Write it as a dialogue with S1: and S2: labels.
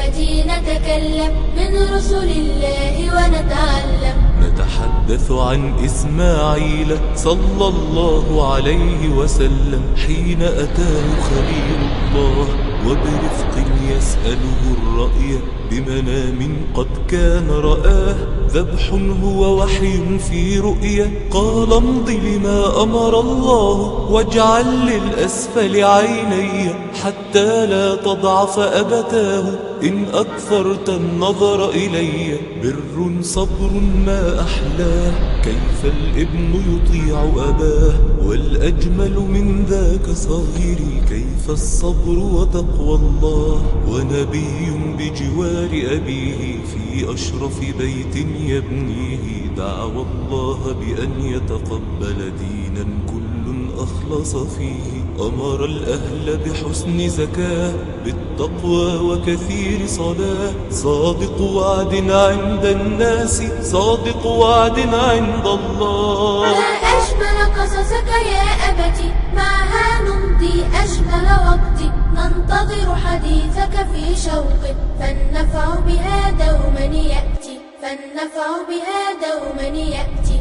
S1: يأتي نتكلم من رسل الله ونتعلم.
S2: نتحدث عن إسماعيل صلى الله عليه وسلم حين أتاه خليل الله وبرفق يسأله الرأي بمنام قد كان رآه. ذبح هو وحي في رؤيا قال امض لما أمر الله واجعل للأسفل عيني حتى لا تضعف أبتاه إن أكثرت النظر إلي. بر صبر ما أحلاه كيف الابن يطيع أباه والأجمل من ذاك صغيري كيف الصبر وتقوى الله. ونبي بجوار أبيه في أشرف بيت يبنيه دعوى الله بأن يتقبل دينا كل أخلص فيه. أمر الأهل بحسن زكاة بالتقوى وكثير صلاة. صادق وعد عند الناس صادق وعد عند الله.
S1: ما أجمل قصصك يا أبتي معها نمضي أجمل وقت. ننتظر حديثك في شوق فالنفع بها دوما يأتي فالنفع بها دوما يأتي.